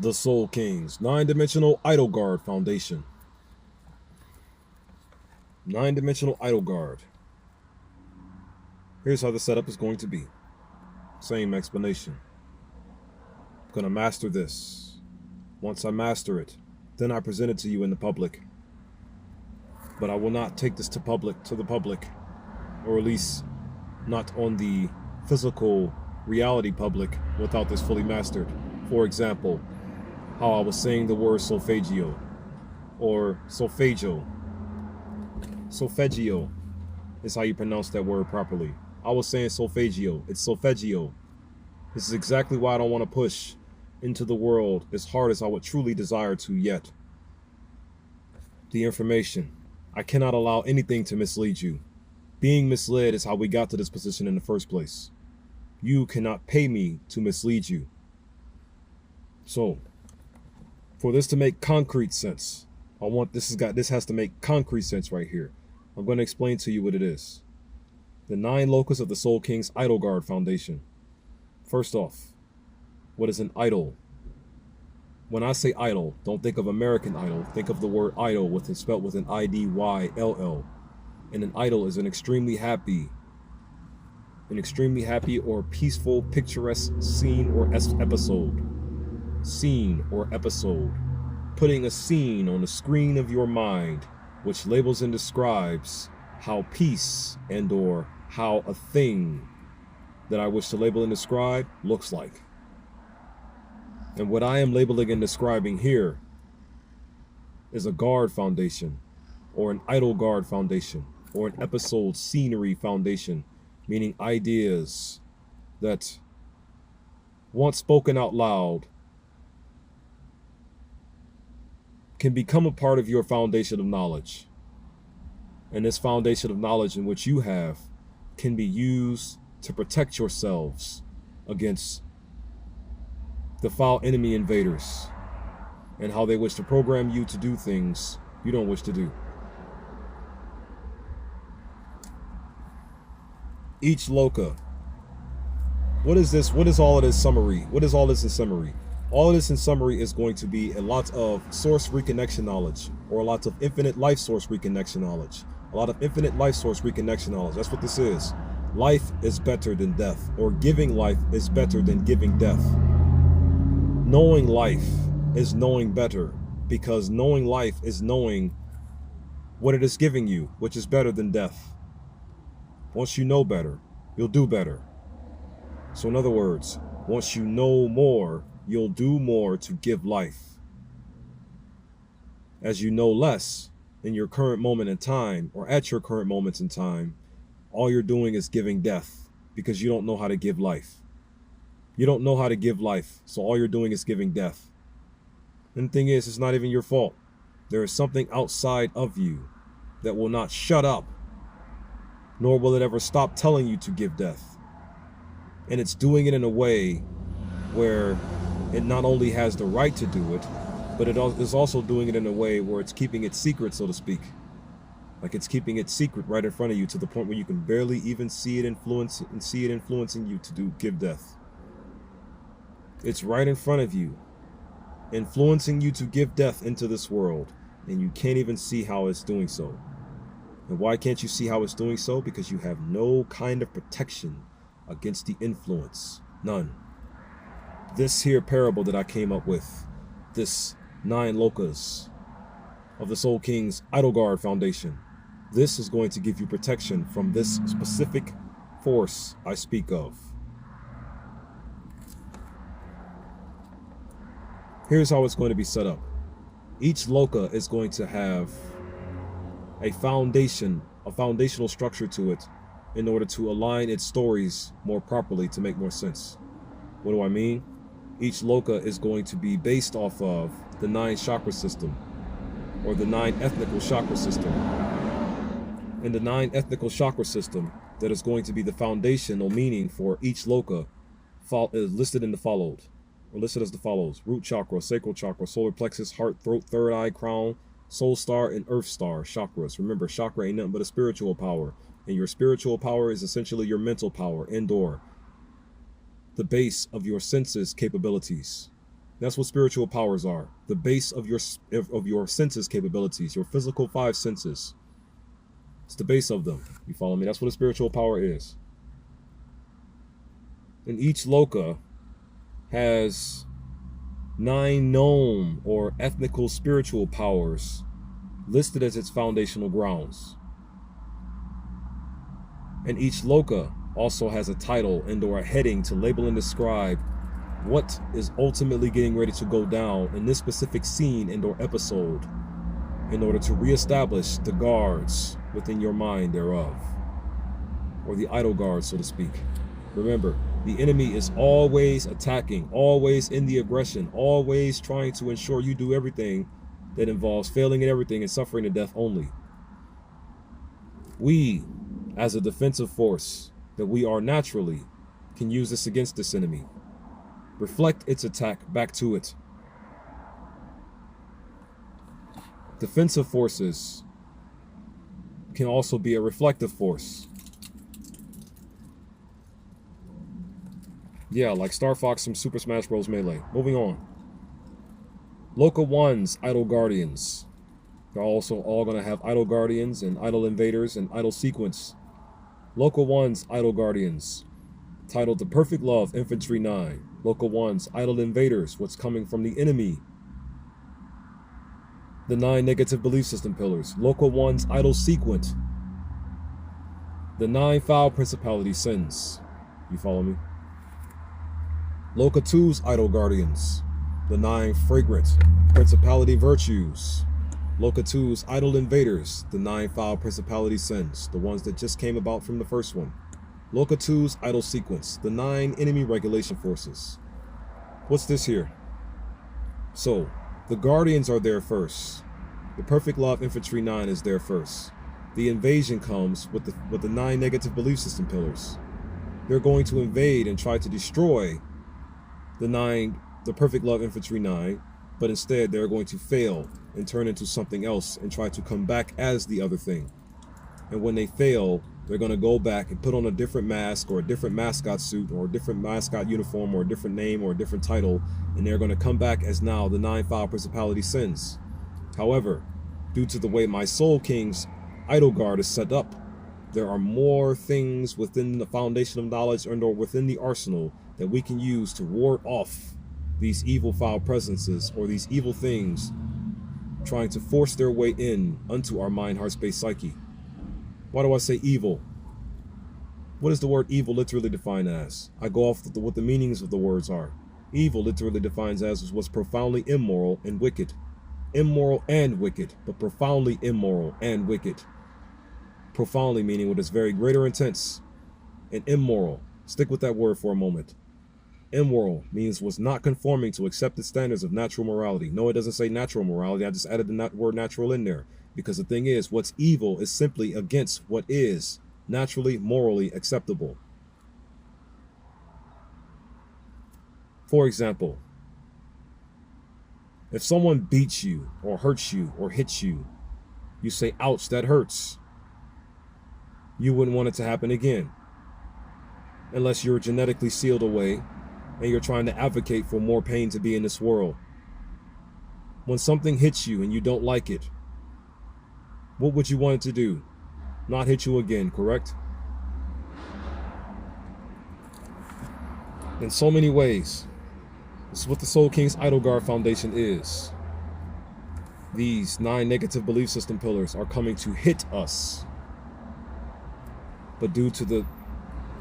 The Soul Kings, 9-dimensional Idyll Guard Foundation. 9-dimensional Idyll Guard. Here's how the setup is going to be. Same explanation. I'm going to master this. Once I master it, then I present it to you in the public. But I will not take this to the public, or at least not on the physical reality public without this fully mastered. For example, how I was saying the word solfeggio, or solfeggio. Solfeggio is how you pronounce that word properly. I was saying solfeggio. It's solfeggio. This is exactly why I don't want to push into the world as hard as I would truly desire to yet. The information. I cannot allow anything to mislead you. Being misled is how we got to this position in the first place. You cannot pay me to mislead you. So, for this to make concrete sense, this has to make concrete sense right here. I'm going to explain to you what it is. The 9 locus of the Soul Kings Idyll Guard Foundation. First off, what is an idol? When I say idol, don't think of American Idol. Think of the word idol spelled with an I-D-Y-L-L. And an idol is an extremely happy or peaceful, picturesque scene or episode. Scene or episode. Putting a scene on the screen of your mind, which labels and describes how peace and or how a thing that I wish to label and describe looks like. And what I am labeling and describing here is a guard foundation, or an idol guard foundation, or an episode scenery foundation, meaning ideas that, once spoken out loud, can become a part of your foundation of knowledge. And this foundation of knowledge in which you have can be used to protect yourselves against the foul enemy invaders and how they wish to program you to do things you don't wish to do. Each loca. What is this? What is all of this summary? What is all this in summary? All of this in summary is going to be a lot of source reconnection knowledge, or a lot of infinite life source reconnection knowledge. A lot of infinite life source reconnection knowledge. That's what this is. Life is better than death, or giving life is better than giving death. Knowing life is knowing better, because knowing life is knowing what it is giving you, which is better than death. Once you know better, you'll do better. So in other words, once you know more, you'll do more to give life. As you know less in your current moment in time, or at your current moments in time, all you're doing is giving death, because you don't know how to give life. You don't know how to give life, so all you're doing is giving death. And the thing is, it's not even your fault. There is something outside of you that will not shut up, nor will it ever stop telling you to give death. And it's doing it in a way where it not only has the right to do it, but it is also doing it in a way where it's keeping it secret, so to speak. Like it's keeping it secret right in front of you, to the point where you can barely even see it influencing you to give death. It's right in front of you, influencing you to give death into this world, and you can't even see how it's doing so. And why can't you see how it's doing so? Because you have no kind of protection against the influence. None. This here parable that I came up with, this 9 locas of the Soul Kings Idyll Guard Foundation, this is going to give you protection from this specific force I speak of. Here's how it's going to be set up. Each loca is going to have a foundational structure to it in order to align its stories more properly to make more sense. What do I mean? Each loca is going to be based off of the 9 chakra system, or the 9 ethnical chakra system. In the 9 ethnical chakra system, that is going to be the foundational meaning for each loca is listed as the follows: root chakra, sacral chakra, solar plexus, heart, throat, third eye, crown, soul star, and earth star chakras. Remember, chakra ain't nothing but a spiritual power, and your spiritual power is essentially your mental power, and/or the base of your senses capabilities. That's what spiritual powers are. The base of your senses capabilities, your physical five senses. It's the base of them. You follow me? That's what a spiritual power is. And each loka has 9 known or ethnical spiritual powers listed as its foundational grounds. And each loka also has a title and or a heading to label and describe what is ultimately getting ready to go down in this specific scene and or episode in order to reestablish the guards within your mind thereof, or the idol guards, so to speak. Remember, the enemy is always attacking, always in the aggression, always trying to ensure you do everything that involves failing at everything and suffering to death only. We, as a defensive force that we are naturally, can use this against this enemy. Reflect its attack back to it. Defensive forces can also be a reflective force. Yeah, like Star Fox from Super Smash Bros. Melee. Moving on. Loka 1's Idol Guardians. They're also all going to have Idol Guardians and Idol Invaders and Idol Sequence. Loka 1's Idol Guardians, titled The Perfect Love Infantry 9. Loka 1's Idol Invaders, what's coming from the enemy. The 9 negative belief system pillars. Loka 1's Idol Sequent. The 9 foul principality sins. You follow me? Loka 2's Idol Guardians. The 9 fragrant principality virtues. Loka 2's Idol Invaders. The 9 foul principality sins. The ones that just came about from the first one. Loka 2's Idol Sequence. The 9 enemy regulation forces. What's this here? So, the Guardians are there first. The Perfect Love Infantry 9 is there first. The invasion comes with the 9 negative belief system pillars. They're going to invade and try to destroy the Perfect Love Infantry 9, but instead they're going to fail and turn into something else and try to come back as the other thing. And when they fail, they're going to go back and put on a different mask or a different mascot suit or a different mascot uniform or a different name or a different title, and they're going to come back as now the 9 foul principality sins. However, due to the way my Soul King's Idol Guard is set up, there are more things within the foundation of knowledge and or within the arsenal that we can use to ward off these evil foul presences or these evil things trying to force their way in unto our mind, heart, space, psyche. Why do I say evil? What is the word evil literally defined as? I go off what the meanings of the words are. Evil literally defines as what's profoundly immoral and wicked. Immoral and wicked, but profoundly immoral and wicked. Profoundly meaning what is very greater intense. And immoral, stick with that word for a moment. Immoral means what's not conforming to accepted standards of natural morality. No, it doesn't say natural morality. I just added the word natural in there. Because the thing is, what's evil is simply against what is naturally, morally acceptable. For example, if someone beats you or hurts you or hits you, you say, ouch, that hurts. You wouldn't want it to happen again. Unless you're genetically sealed away and you're trying to advocate for more pain to be in this world. When something hits you and you don't like it, what would you want it to do? Not hit you again, correct? In so many ways, this is what the Soul King's Idol Guard Foundation is. These 9 negative belief system pillars are coming to hit us. But due to the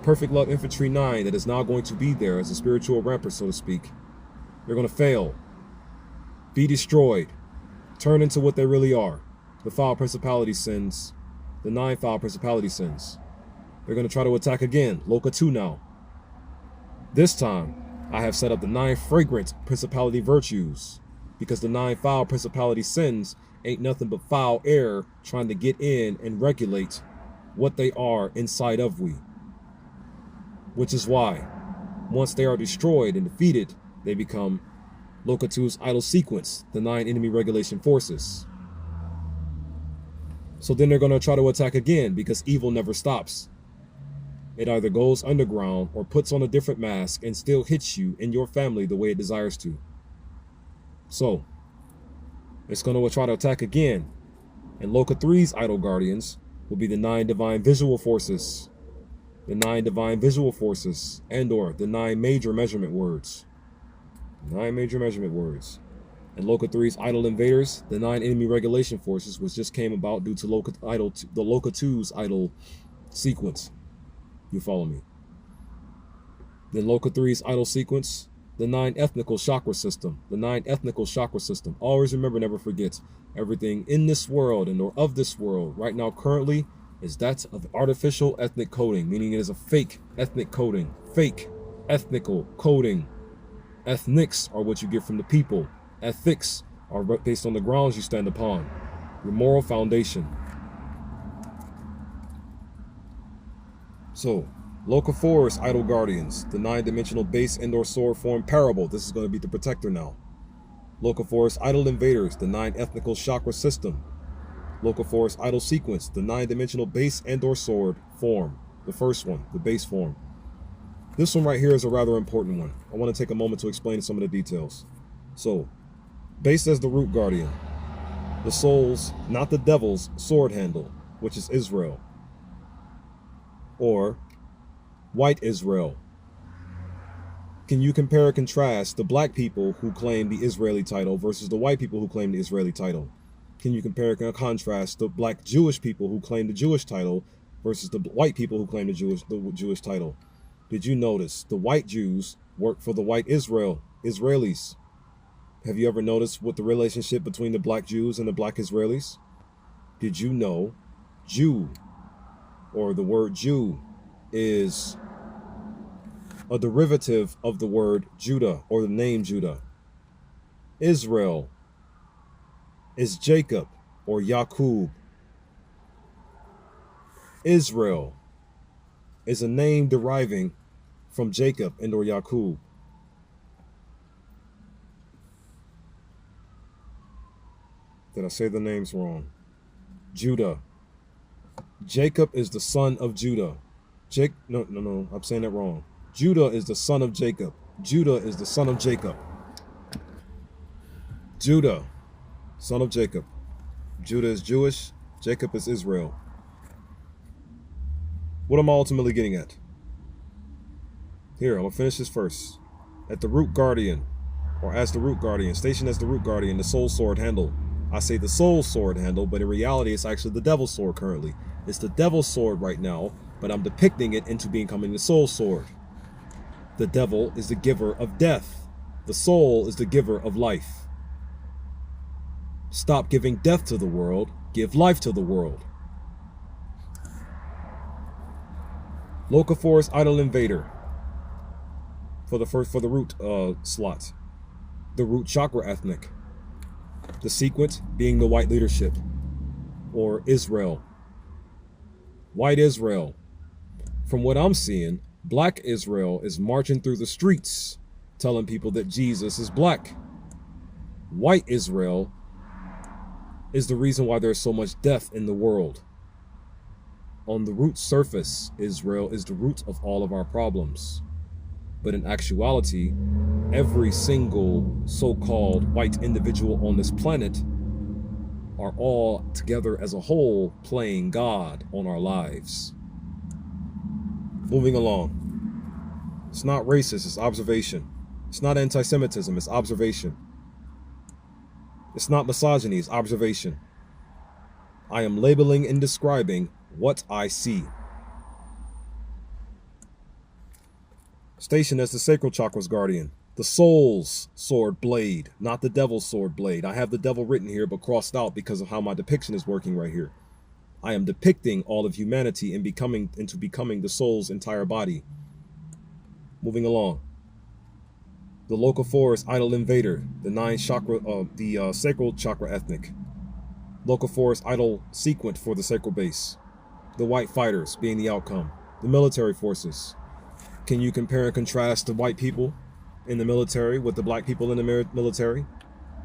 Perfect Love Infantry 9 that is now going to be there as a spiritual rampart, so to speak, they're going to fail, be destroyed, turn into what they really are. The foul principality sins, the 9 foul principality sins. They're going to try to attack again, Loka 2 now. This time, I have set up the 9 fragrant principality virtues, because the 9 foul principality sins ain't nothing but foul air trying to get in and regulate what they are inside of we. Which is why, once they are destroyed and defeated, they become Loka 2's Idol Sequence, the 9 enemy regulation forces. So then they're going to try to attack again, because evil never stops. It either goes underground or puts on a different mask and still hits you and your family the way it desires to. So it's going to try to attack again. And Loka 3's Idyll Guardians will be the 9 divine visual forces. The 9 divine visual forces, and or the 9 major measurement words. 9 major measurement words. And Loka 3's Idyll Invaders, the 9 enemy regulation forces, which just came about due to the Loka 2's Idyll sequence. You follow me? Then Loka 3's Idyll sequence, the 9 ethnical chakra system. The 9 ethnical chakra system. Always remember, never forget, everything in this world and or of this world right now currently is that of artificial ethnic coding, meaning it is a fake ethnic coding. Fake ethnical coding. Ethnics are what you get from the people. Ethics are based on the grounds you stand upon. Your moral foundation. So, Loka 4's Idyll Guardians, the 9-dimensional base and or sword form parable. This is going to be the protector now. Loka 4's Idyll Invaders, the 9 ethnical chakra system. Loka 4's Idyll sequence, the 9-dimensional base and or sword form. The first one, the base form. This one right here is a rather important one. I want to take a moment to explain some of the details. So, base as the root guardian. The soul's, not the devil's, sword handle, which is Israel. Or white Israel. Can you compare and contrast the black people who claim the Israeli title versus the white people who claim the Israeli title? Can you compare and contrast the black Jewish people who claim the Jewish title versus the white people who claim the Jewish title? Did you notice the white Jews work for the white Israelis? Have you ever noticed what the relationship between the black Jews and the black Israelis? Did you know Jew, or the word Jew, is a derivative of the word Judah, or the name Judah? Israel is Jacob, or Yaqub. Israel is a name deriving from Jacob and or Yaqub. Did I say the names wrong? Judah. Jacob is the son of Judah. No, I'm saying that wrong. Judah is the son of Jacob. Judah is the son of Jacob. Judah, son of Jacob. Judah is Jewish. Jacob is Israel. What am I ultimately getting at? Here, I'm going to finish this first. At the root guardian, or as the root guardian, stationed as the root guardian, the soul sword handle. I say the soul sword handle, but in reality, it's actually the devil's sword currently. It's the devil's sword right now, but I'm depicting it into becoming the soul sword. The devil is the giver of death. The soul is the giver of life. Stop giving death to the world, give life to the world. Loka 4's Idyll Invader for the root slot. The root chakra ethnic. The sequence being the white leadership, or Israel. White Israel. From what I'm seeing, black Israel is marching through the streets telling people that Jesus is black. White Israel is the reason why there's so much death in the world. On the root surface, Israel is the root of all of our problems. But in actuality, every single so-called white individual on this planet are all together as a whole playing God on our lives. Moving along. It's not racist, it's observation. It's not anti-Semitism, it's observation. It's not misogyny, it's observation. I am labeling and describing what I see. Stationed as the sacral chakra's guardian, the soul's sword blade, not the devil's sword blade. I have the devil written here but crossed out because of how my depiction is working right here. I am depicting all of humanity and becoming the soul's entire body. Moving along. The Loka 4's Idyll Invader, the 9 chakra, the sacral chakra ethnic. Loka 4's Idyll sequent for the sacral base. The white fighters being the outcome. The military forces. Can you compare and contrast the white people in the military with the black people in the military?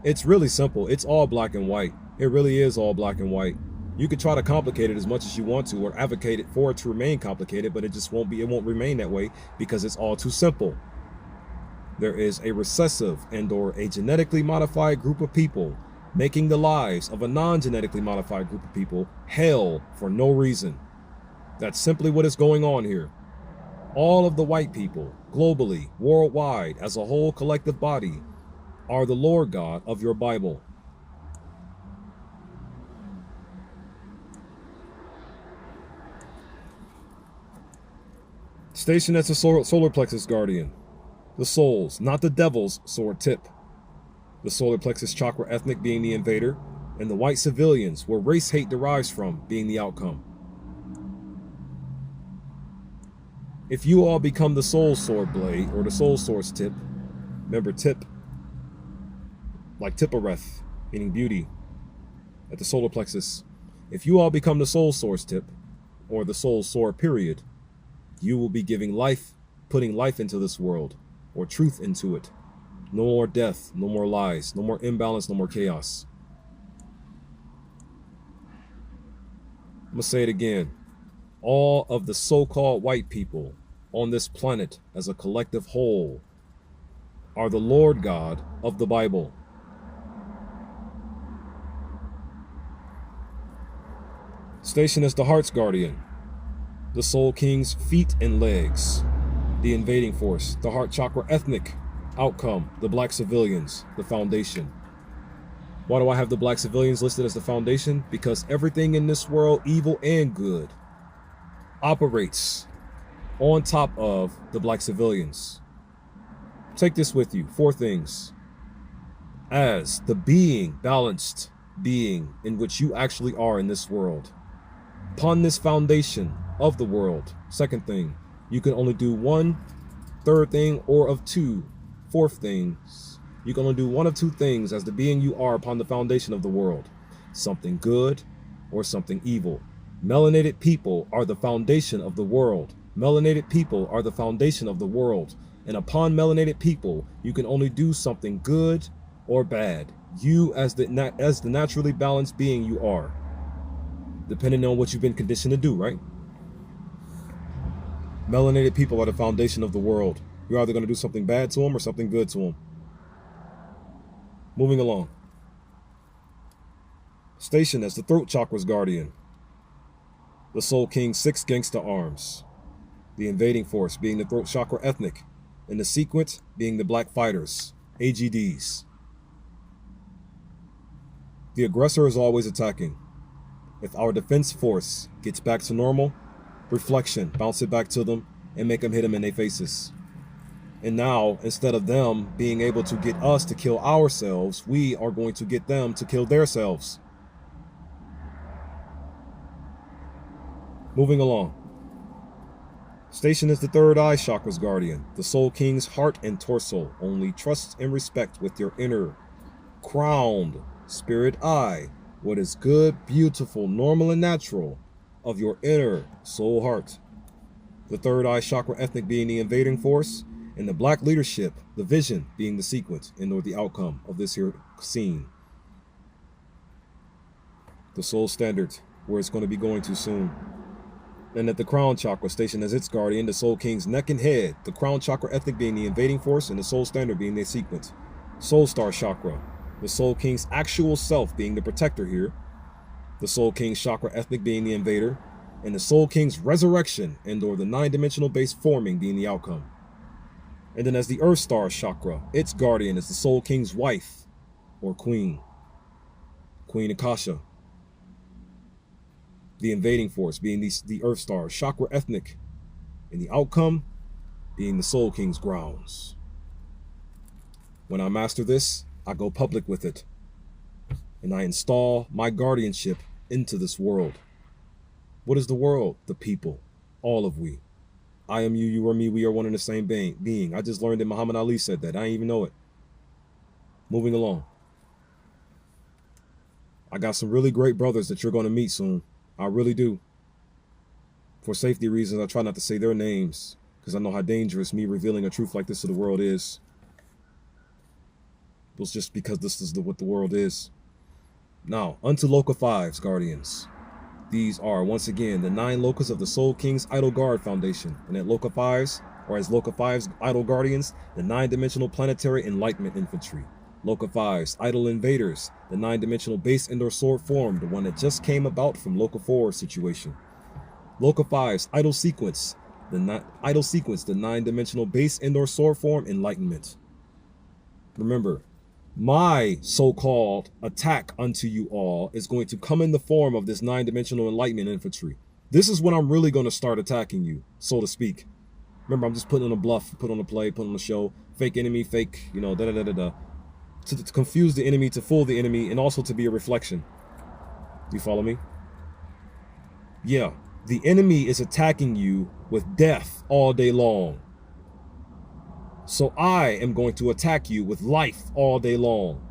It's really simple. It's all black and white. It really is all black and white. You could try to complicate it as much as you want to, or advocate it for it to remain complicated, but it won't remain that way because it's all too simple. there is a recessive and or a genetically modified group of people making the lives of a non-genetically modified group of people hell for no reason. That's simply what is going on here. All of the white people, globally, worldwide, as a whole collective body, are the Lord God of your Bible. Stationed as the solar plexus guardian, the soul's, not the devil's, sword tip. The solar plexus chakra ethnic being the invader, and the white civilians, where race hate derives from, being the outcome. If you all become the soul sword blade, or the soul sword's tip, remember tip, like Tippareth, meaning beauty, at the solar plexus. If you all become the soul sword's tip, or the soul sword period, you will be giving life, putting life into this world, or truth into it. No more death, no more lies, no more imbalance, no more chaos. I'm gonna say it again. All of the so-called white people on this planet as a collective whole are the Lord God of the Bible. Stationed as the heart's guardian, the soul king's feet and legs, the invading force, the heart chakra ethnic, outcome, the black civilians, the foundation. Why do I have the black civilians listed as the foundation? Because everything in this world, evil and good, operates on top of the black civilians. Take this with you, 4 things. As the being, balanced being in which you actually are in this world, upon this foundation of the world, 2nd thing, you can only do 1, 3rd thing, or of 2, 4th things. You can only do 1 of 2 things as the being you are upon the foundation of the world. Something good or something evil. Melanated people are the foundation of the world. Melanated people are the foundation of the world. And upon melanated people, you can only do something good or bad. You as the naturally balanced being you are. Depending on what you've been conditioned to do, right? Melanated people are the foundation of the world. You're either going to do something bad to them or something good to them. Moving along. Stationed as the throat chakra's guardian, the soul king's 6 gangsta arms, the invading force being the throat chakra ethnic, and the sequence being the black fighters, AGDs. The aggressor is always attacking. If our defense force gets back to normal, reflection, bounce it back to them and make them hit them in their faces. And now, instead of them being able to get us to kill ourselves, we are going to get them to kill themselves. Moving along. Stationed as the 3rd eye chakra's guardian, the soul king's heart and torso. Only trust and respect with your inner, crowned, spirit eye, what is good, beautiful, normal, and natural of your inner soul heart. The 3rd eye chakra ethnic being the invading force, and the black leadership, the vision, being the sequence and or the outcome of this here scene. The soul standard, where it's going to be going to soon. And at the crown chakra, stationed as its guardian, the soul king's neck and head, the crown chakra ethnic being the invading force, and the soul standard being their sequence. Soul star chakra, the soul king's actual self being the protector here, the soul king's chakra ethnic being the invader, and the soul king's resurrection and or the 9-dimensional base forming being the outcome. And then as the earth star chakra, its guardian is the soul king's wife or queen, Queen Akasha. The invading force being the earth star chakra ethnic, and the outcome being the soul king's grounds. When I master this, I go public with it, and I install my guardianship into this world. What is the world? The people, all of we. I am you, you are me, we are one and the same being. I just learned that Muhammad Ali said that. I didn't even know it. Moving along. I got some really great brothers that you're going to meet soon. I really do. For safety reasons, I try not to say their names, because I know how dangerous me revealing a truth like this to the world is. It's just because this is what the world is. Now, unto Loka 5's guardians. These are, once again, the 9 locas of the Soul King's Idyll Guard Foundation. And at Loka 5's, or as Loka 5's Idyll Guardians, the 9-dimensional planetary enlightenment infantry. Loka 5's Idyll Invaders, the 9-dimensional base indoor sword form, the one that just came about from Loka 4's situation. Loka 5's Idyll Sequence, the 9-dimensional base indoor sword form enlightenment. Remember, my so-called attack unto you all is going to come in the form of this 9-dimensional enlightenment infantry. This is when I'm really going to start attacking you, so to speak. Remember, I'm just putting on a bluff, put on a play, put on a show, fake enemy, fake, to confuse the enemy, to fool the enemy, and also to be a reflection. You follow me? Yeah, the enemy is attacking you with death all day long. So I am going to attack you with life all day long.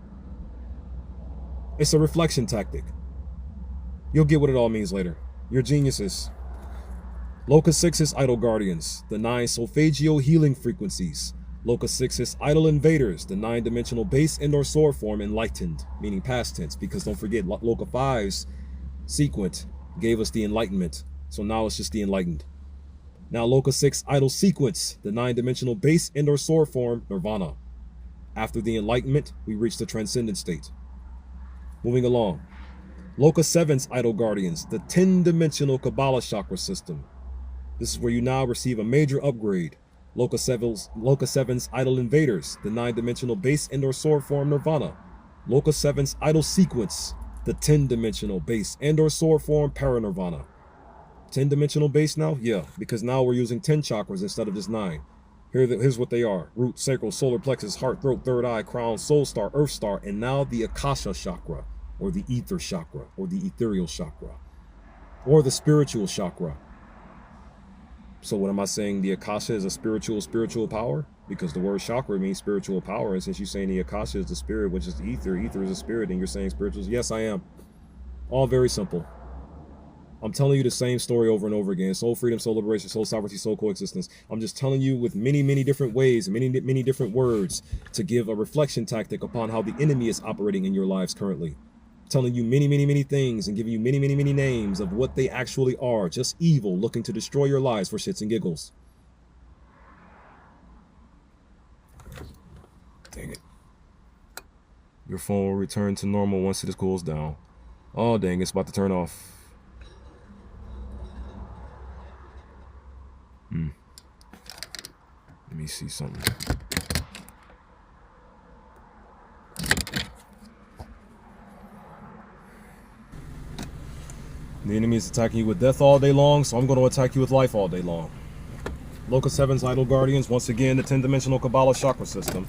It's a reflection tactic. You'll get what it all means later. You're geniuses. Loka 6's Idyll Guardians, the 9 Solfeggio healing frequencies. Loka 6's Idyll Invaders, the 9-dimensional base indoor sword form enlightened, meaning past tense, because don't forget, Loka 5's sequence gave us the enlightenment, so now it's just the enlightened. Now Loka 6 Idyll Sequence, the 9-dimensional base indoor sword form, Nirvana. After the enlightenment, we reach the transcendent state. Moving along. Loka 7's Idyll Guardians, the 10-dimensional Kabbalah chakra system. This is where you now receive a major upgrade. Loka 7's Idyll Invaders, the 9-dimensional base indoor sword form, Nirvana. Loka 7's Idyll Sequence, the 10-dimensional base indoor sword form, Paranirvana. 10-dimensional base now? Yeah, because now we're using 10 chakras instead of just 9. Here's what they are. Root, sacral, solar plexus, heart, throat, third eye, crown, soul star, earth star, and now the Akasha chakra, or the ether chakra, or the ethereal chakra, or the spiritual chakra. So what am I saying? The Akasha is a spiritual power? Because the word chakra means spiritual power, and since you're saying the Akasha is the spirit, which is the ether is a spirit, and you're saying spiritual, yes, I am. All very simple. I'm telling you the same story over and over again. Soul freedom, soul liberation, soul sovereignty, soul coexistence. I'm just telling you with many, many different ways, many different words to give a reflection tactic upon how the enemy is operating in your lives currently. Telling you many things and giving you many names of what they actually are. Just evil looking to destroy your lives for shits and giggles. Dang it. Your phone will return to normal once it cools down. Oh, dang, it's about to turn off. Let me see something. The enemy is attacking you with death all day long, so I'm going to attack you with life all day long. Loka 7's Idyll Guardians, once again, the 10-dimensional Kabbalah chakra system.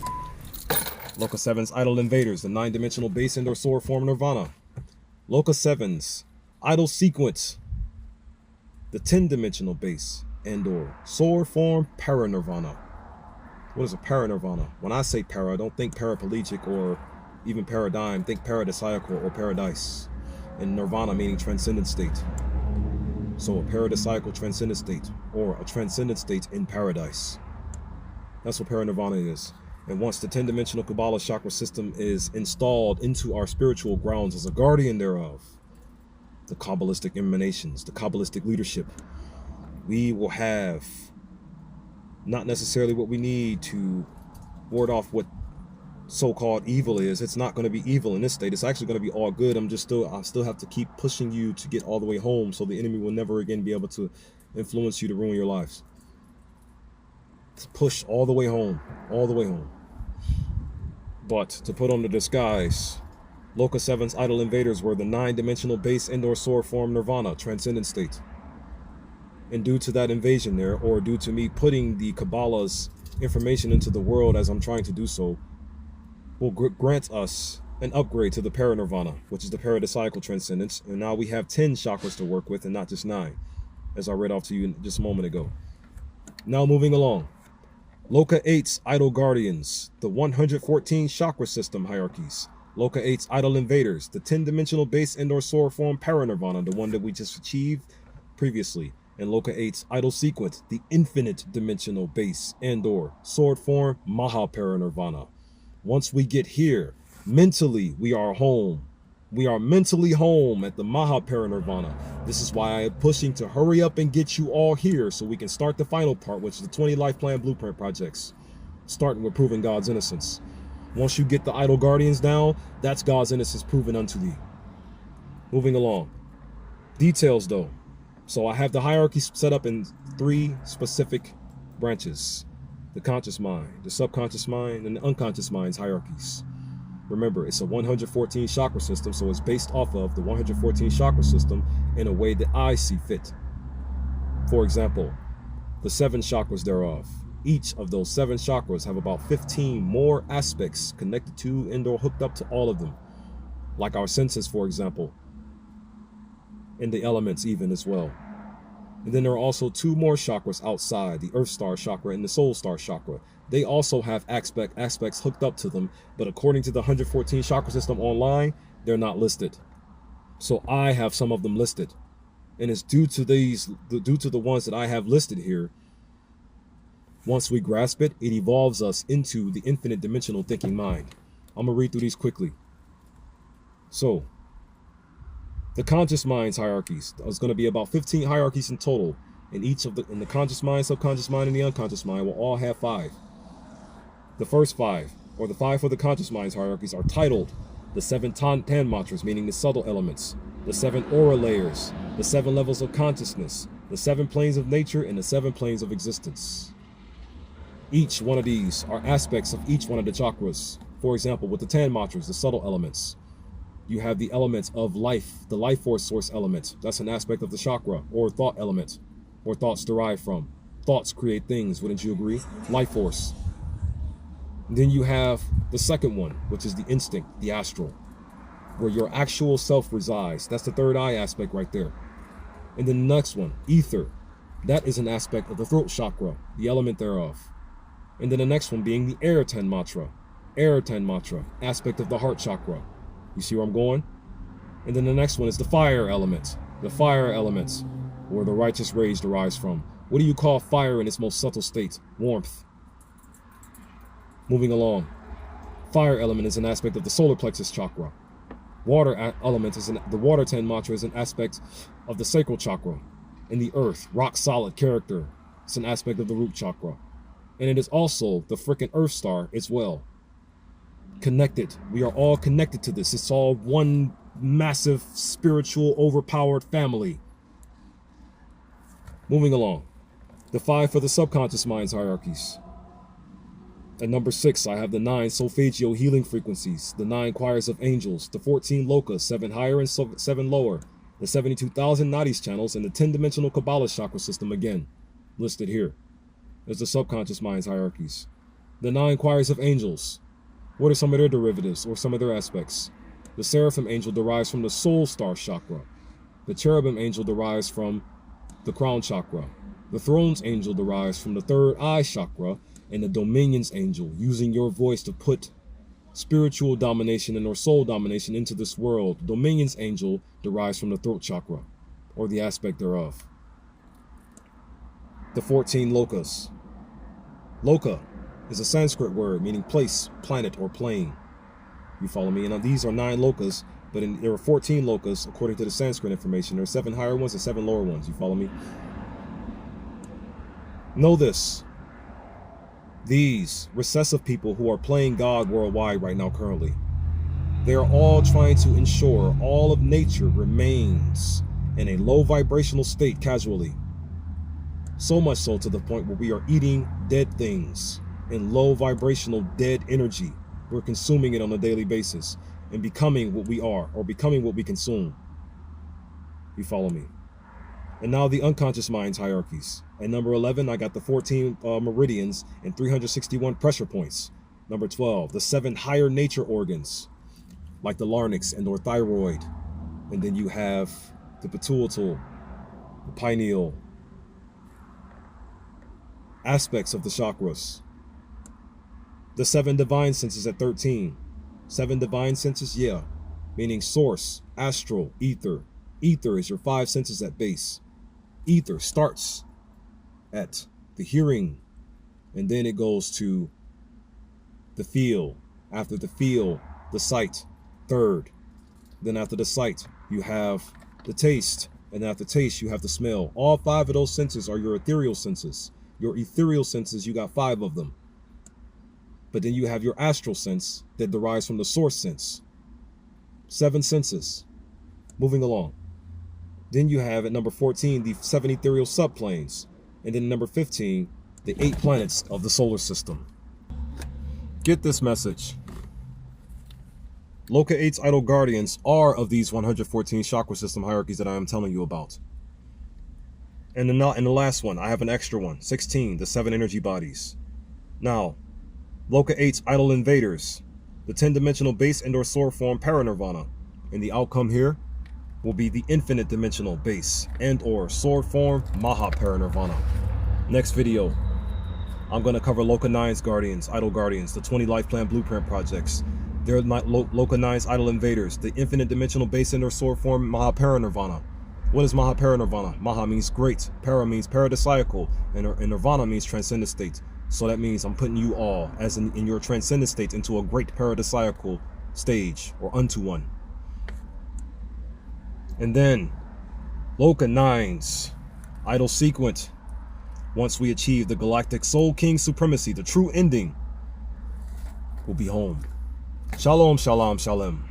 Loka 7's Idyll Invaders, the 9-dimensional base indoor sword form, Nirvana. Loka 7's Idyll Sequence, the 10-dimensional base indoor sword form, Paranirvana. What is a paranirvana? When I say para, don't think paraplegic or even paradigm. Think paradisiacal or paradise. And nirvana meaning transcendent state. So a paradisiacal transcendent state, or a transcendent state in paradise. That's what paranirvana is. And once the 10-dimensional Kabbalah chakra system is installed into our spiritual grounds as a guardian thereof, the Kabbalistic emanations, the Kabbalistic leadership, we will have not necessarily what we need to ward off what so-called evil is. It's not going to be evil in this state. It's actually going to be all good. I still have to keep pushing you to get all the way home, so the enemy will never again be able to influence you to ruin your lives. To push all the way home, all the way home. But to put on the disguise, Loka 7's Idyll Invaders were the 9-dimensional base indoor sword form, Nirvana, transcendent state. And due to that invasion there, or due to me putting the Kabbalah's information into the world as I'm trying to do so, will grant us an upgrade to the Paranirvana, which is the paradisiacal transcendence. And now we have 10 chakras to work with and not just 9, as I read off to you just a moment ago. Now moving along. Loka 8's Idyll Guardians, the 114 chakra system hierarchies. Loka 8's Idyll Invaders, the 10-dimensional base indoor sword form, Paranirvana, the one that we just achieved previously. And Loka 8's Idyll Sequence, the infinite dimensional base indoor sword form, Mahaparanirvana. Once we get here, mentally we are home. We are mentally home at the Mahaparinirvana. This is why I am pushing to hurry up and get you all here so we can start the final part, which is the 20 life plan blueprint projects, starting with proving God's innocence. Once you get the idol guardians down, that's God's innocence proven unto thee. Moving along. Details though. So I have the hierarchy set up in 3 specific branches: the conscious mind, the subconscious mind, and the unconscious mind's hierarchies. Remember, it's a 114 chakra system, so it's based off of the 114 chakra system in a way that I see fit. For example, the 7 chakras thereof. Each of those 7 chakras have about 15 more aspects connected to and or hooked up to all of them. Like our senses, for example, and the elements even as well. And then there are also 2 more chakras outside, the Earth Star chakra and the Soul Star chakra. They also have aspects hooked up to them, but according to the 114 chakra system online, they're not listed. So I have some of them listed. And it's due to the ones that I have listed here. Once we grasp it, it evolves us into the infinite dimensional thinking mind. I'm gonna read through these quickly. So, the conscious mind's hierarchies. There's going to be about 15 hierarchies in total, and each of the conscious mind, subconscious mind, and the unconscious mind will all have 5. The first 5, or the 5 for the conscious mind's hierarchies, are titled the 7 tan mantras, meaning the subtle elements, the 7 aura layers, the 7 levels of consciousness, the 7 planes of nature, and the 7 planes of existence. Each one of these are aspects of each one of the chakras. For example, with the tan mantras, the subtle elements, you have the elements of life, the life force source element. That's an aspect of the chakra, or thought element, or thoughts derive from. Thoughts create things, wouldn't you agree? Life force. And then you have the second one, which is the instinct, the astral, where your actual self resides. That's the third eye aspect right there. And then the next one, ether. That is an aspect of the throat chakra, the element thereof. And then the next one being the air ten matra, aspect of the heart chakra. You see where I'm going? And then the next one is the fire element. The fire elements, where the righteous rage derives from. What do you call fire in its most subtle state? Warmth. Moving along. Fire element is an aspect of the solar plexus chakra. Water element is the water ten mantra is an aspect of the sacral chakra. And the earth, rock solid character, it's an aspect of the root chakra. And it is also the frickin' Earth Star as well. Connected. We are all connected to this. It's all one massive spiritual overpowered family. Moving along. The 5 for the subconscious mind's hierarchies. At number 6, I have the 9 solfeggio healing frequencies, the 9 choirs of angels, the 14 lokas, 7 higher and 7 lower, the 72,000 nadis channels, and the 10-dimensional Kabbalah chakra system again, listed here. There's the subconscious mind's hierarchies. The 9 choirs of angels. What are some of their derivatives or some of their aspects? The seraphim angel derives from the soul star chakra. The cherubim angel derives from the crown chakra. The thrones angel derives from the third eye chakra, and the dominions angel, using your voice to put spiritual domination and or soul domination into this world. The dominions angel derives from the throat chakra, or the aspect thereof. The 14 lokas. Loka is a Sanskrit word meaning place, planet, or plane. You follow me? And these are 9 lokas, but there are 14 lokas according to the Sanskrit information. There are 7 higher ones and 7 lower ones. You follow me? Know this. These recessive people who are playing God worldwide right now currently, they are all trying to ensure all of nature remains in a low vibrational state casually. So much so to the point where we are eating dead things in low vibrational dead energy. We're consuming it on a daily basis and becoming what we are, or becoming what we consume. You follow me? And now the unconscious mind's hierarchies. At number 11, I got the 14 meridians and 361 pressure points. Number 12, the 7 higher nature organs, like the larynx and or thyroid. And then you have the pituitary, the pineal, aspects of the chakras. The 7 divine senses at 13. 7 divine senses, yeah, meaning source, astral, ether. Ether is your 5 senses at base. Ether starts at the hearing, and then it goes to the feel. After the feel, the sight, third. Then after the sight, you have the taste. And after taste, you have the smell. All 5 of those senses are your ethereal senses. Your ethereal senses, you got 5 of them. But then you have your astral sense that derives from the source sense. 7 senses. Moving along. Then you have at number 14, the 7 ethereal subplanes. And then number 15, the 8 planets of the solar system. Get this message. Loka 8's Idyll guardians are of these 114 chakra system hierarchies that I am telling you about. And in the last one, I have an extra one, 16, the 7 energy bodies. Now, Loka 8's Idyll invaders, the 10-dimensional base and/or soar form paranirvana. And the outcome here will be the infinite dimensional base and/or soar form maha paranirvana. Next video, I'm going to cover Loka 9's guardians, Idyll guardians, the 20 life plan blueprint projects. They're Loka 9's Idyll invaders, the infinite dimensional base and/or soar form maha paranirvana. What is maha paranirvana? Maha means great, para means paradisiacal, and nirvana means transcendent state. So that means I'm putting you all, as in your transcendent state, into a great paradisiacal stage, or unto one. And then, Loka 9's Idyll sequent. Once we achieve the galactic Soul King supremacy, the true ending will be home. Shalom, shalom, shalom.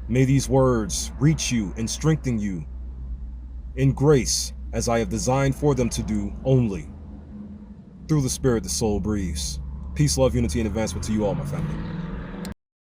May these words reach you and strengthen you in grace, as I have designed for them to do only through the spirit the soul breathes. Peace, love, unity, and advancement to you all, my family.